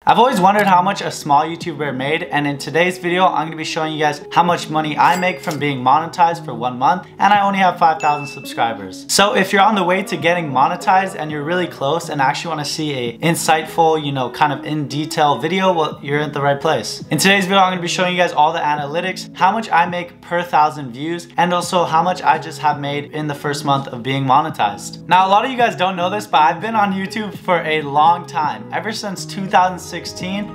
I've always wondered how much a small YouTuber made, and in today's video, I'm going to be showing you guys how much money I make from being monetized for 1 month, and I only have 5,000 subscribers. So if you're on the way to getting monetized and you're really close and actually want to see a insightful, kind of in detail video, well, you're at the right place. In today's video, I'm going to be showing you guys all the analytics, how much I make per 1,000 views, and also how much I just have made in the first month of being monetized. Now, a lot of you guys don't know this, but I've been on YouTube for a long time. Ever since 2016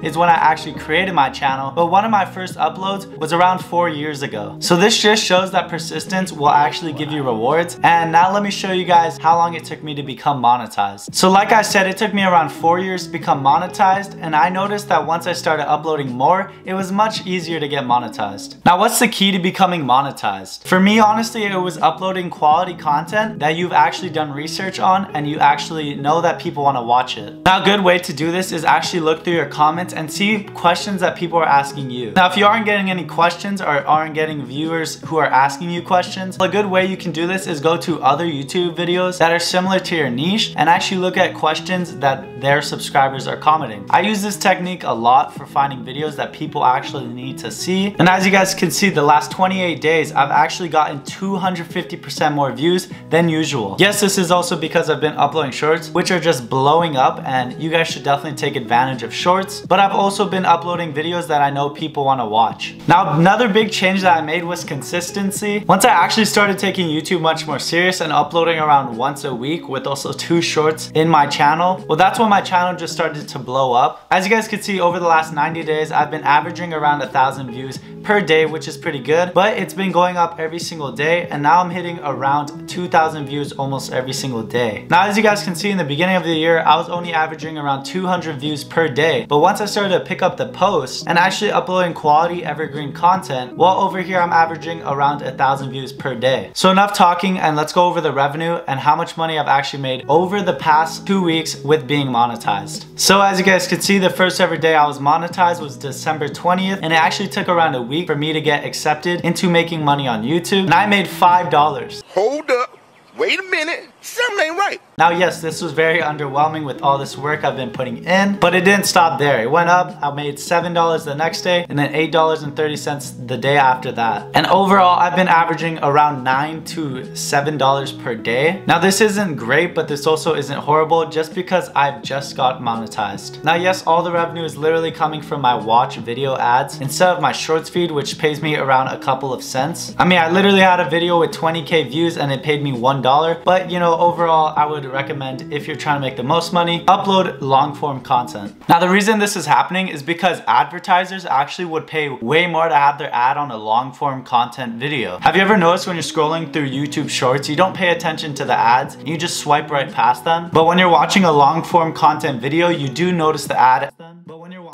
is when I actually created my channel, but one of my first uploads was around 4 years ago. So this just shows that persistence will actually give you rewards. And now let me show you guys how long it took me to become monetized. So like I said, it took me around 4 years to become monetized, and I noticed that once I started uploading more, it was much easier to get monetized. Now, what's the key to becoming monetized? For me, honestly, it was uploading quality content that you've actually done research on and you actually know that people want to watch it. Now, a good way to do this is actually look through your comments and see questions that people are asking you. Now, if you aren't getting any questions or aren't getting viewers who are asking you questions, a good way you can do this is go to other YouTube videos that are similar to your niche and actually look at questions that their subscribers are commenting. I use this technique a lot for finding videos that people actually need to see. And as you guys can see, the last 28 days, I've actually gotten 250% more views than usual. Yes, this is also because I've been uploading shorts, which are just blowing up, and you guys should definitely take advantage of shorts. But I've also been uploading videos that I know people want to watch. Now, another big change that I made was consistency. Once I actually started taking YouTube much more serious and uploading around once a week with also 2 shorts in my channel, well, that's when my channel just started to blow up. As you guys can see, over the last 90 days, I've been averaging around 1,000 views per day, which is pretty good, but it's been going up every single day, and now I'm hitting around 2,000 views almost every single day. Now, as you guys can see, in the beginning of the year, I was only averaging around 200 views per day, but once I started to pick up the posts and actually uploading quality evergreen content, well, over here I'm averaging around 1,000 views per day. So enough talking, and let's go over the revenue and how much money I've actually made over the past 2 weeks with being monetized. So as you guys can see, the first ever day I was monetized was December 20th, and it actually took around a week for me to get accepted into making money on YouTube, and I made $5. Hold up, wait a minute, something ain't right. Now, yes, this was very underwhelming with all this work I've been putting in, but it didn't stop there. It went up. I made $7 the next day, and then $8.30 the day after that. And overall, I've been averaging around $9 to $7 per day. Now, this isn't great, but this also isn't horrible just because I've just got monetized. Now, yes, all the revenue is literally coming from my watch video ads instead of my shorts feed, which pays me around a couple of cents. I mean, I literally had a video with 20K views and it paid me $1, but overall, I would recommend, if you're trying to make the most money, upload long form content. Now, the reason this is happening is because advertisers actually would pay way more to have their ad on a long form content video. Have you ever noticed when you're scrolling through YouTube shorts, you don't pay attention to the ads, you just swipe right past them? But when you're watching a long form content video, you do notice the ad. But when you're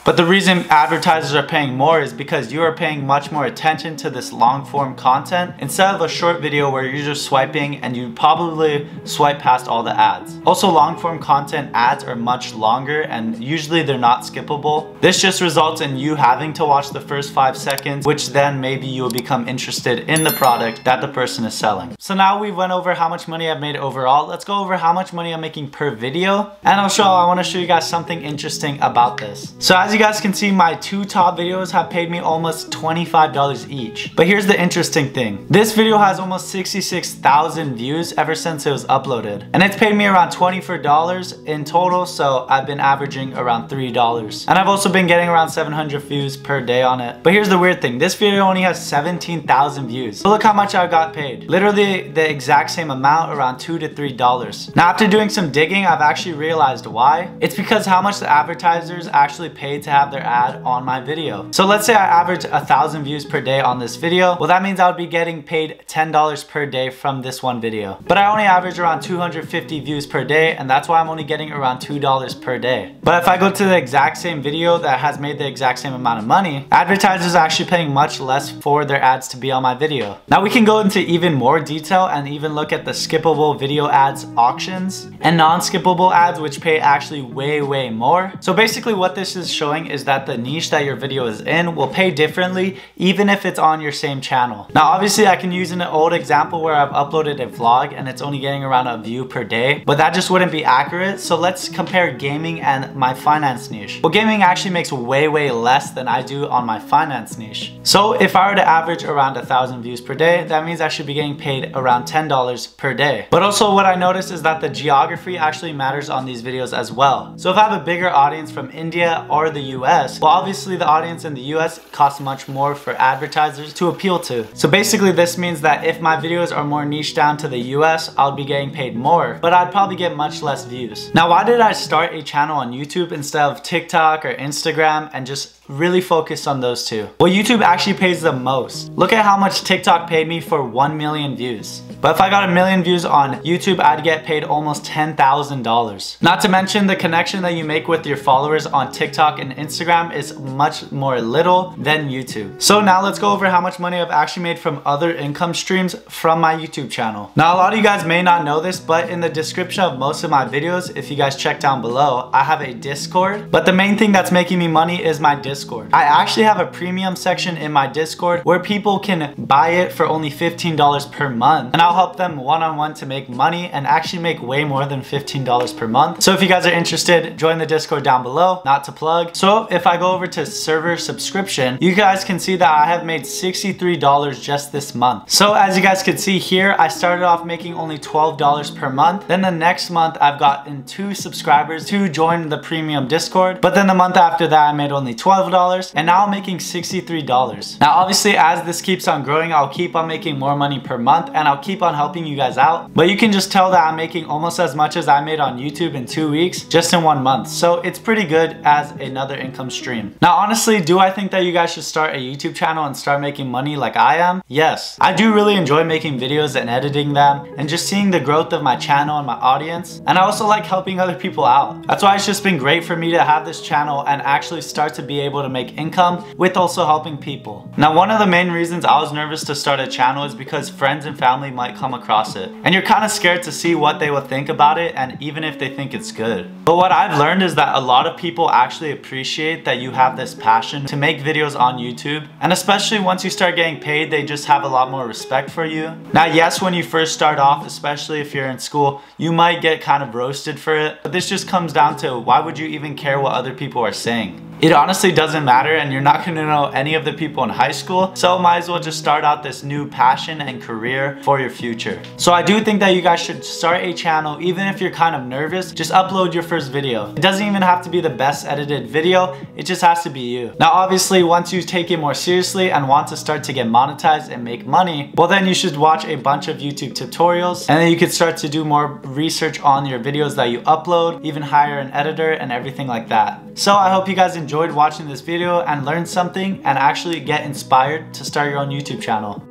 But the reason advertisers are paying more is because you are paying much more attention to this long form content instead of a short video where you're just swiping and you probably swipe past all the ads. Also, long form content ads are much longer and usually they're not skippable. This just results in you having to watch the first 5 seconds, which then maybe you'll become interested in the product that the person is selling. So now we went over how much money I've made overall. Let's go over how much money I'm making per video. And also, I want to show you guys something interesting about this. So as you guys can see, my 2 top videos have paid me almost $25 each. But here's the interesting thing. This video has almost 66,000 views ever since it was uploaded. And it's paid me around $24 in total, so I've been averaging around $3. And I've also been getting around 700 views per day on it. But here's the weird thing. This video only has 17,000 views. So look how much I got paid. Literally the exact same amount, around $2 to $3. Now, after doing some digging, I've actually realized why. It's because how much the advertisers actually paid to have their ad on my video. So let's say I average 1,000 views per day on this video. Well, that means I would be getting paid $10 per day from this one video. But I only average around 250 views per day, and that's why I'm only getting around $2 per day. But if I go to the exact same video that has made the exact same amount of money, advertisers are actually paying much less for their ads to be on my video. Now we can go into even more detail and even look at the skippable video ads auctions and non-skippable ads, which pay actually way more. So basically what this is showing showing is that the niche that your video is in will pay differently even if it's on your same channel. Now obviously I can use an old example where I've uploaded a vlog and it's only getting around a view per day, but that just wouldn't be accurate. So let's compare gaming and my finance niche. Well, gaming actually makes way less than I do on my finance niche. So if I were to average around 1,000 views per day, that means I should be getting paid around $10 per day. But also what I noticed is that the geography actually matters on these videos as well. So if I have a bigger audience from India or the US, well obviously the audience in the US costs much more for advertisers to appeal to. So basically this means that if my videos are more niche down to the US, I'll be getting paid more, but I'd probably get much less views. Now why did I start a channel on YouTube instead of TikTok or Instagram and just really focus on those two? Well, YouTube actually pays the most. Look at how much TikTok paid me for 1 million views. But if I got 1 million views on YouTube, I'd get paid almost $10,000. Not to mention the connection that you make with your followers on TikTok and Instagram is much more little than YouTube. So now let's go over how much money I've actually made from other income streams from my YouTube channel. Now a lot of you guys may not know this, but in the description of most of my videos, if you guys check down below, I have a Discord. But the main thing that's making me money is my Discord. I actually have a premium section in my Discord where people can buy it for only $15 per month, and I'll help them one-on-one to make money and actually make way more than $15 per month. So if you guys are interested, join the Discord down below. Not to plug. So if I go over to server subscription, you guys can see that I have made $63 just this month. So as you guys can see here, I started off making only $12 per month. Then the next month I've gotten 2 subscribers to join the premium Discord. But then the month after that I made only $12, and now I'm making $63. Now obviously as this keeps on growing, I'll keep on making more money per month and I'll keep on helping you guys out. But you can just tell that I'm making almost as much as I made on YouTube in 2 weeks just in 1 month. So it's pretty good as another income stream. Now honestly, do I think that you guys should start a YouTube channel and start making money like I am? Yes. I do really enjoy making videos and editing them and just seeing the growth of my channel and my audience. And I also like helping other people out. That's why it's just been great for me to have this channel and actually start to be able to make income with also helping people. Now one of the main reasons I was nervous to start a channel is because friends and family might come across it. And you're kind of scared to see what they will think about it, and even if they think it's good. But what I've learned is that a lot of people actually appreciate that you have this passion to make videos on YouTube. And especially once you start getting paid, they just have a lot more respect for you. Now yes, when you first start off, especially if you're in school, you might get kind of roasted for it. But this just comes down to, why would you even care what other people are saying? It honestly doesn't matter, and you're not going to know any of the people in high school, so might as well just start out this new passion and career for your future. So I do think that you guys should start a channel. Even if you're kind of nervous, just upload your first video. It doesn't even have to be the best edited video, it just has to be you. Now obviously once you take it more seriously and want to start to get monetized and make money, well then you should watch a bunch of YouTube tutorials, and then you could start to do more research on your videos that you upload, even hire an editor and everything like that. So I hope you guys enjoyed watching this video and learned something and actually get inspired to start your own YouTube channel.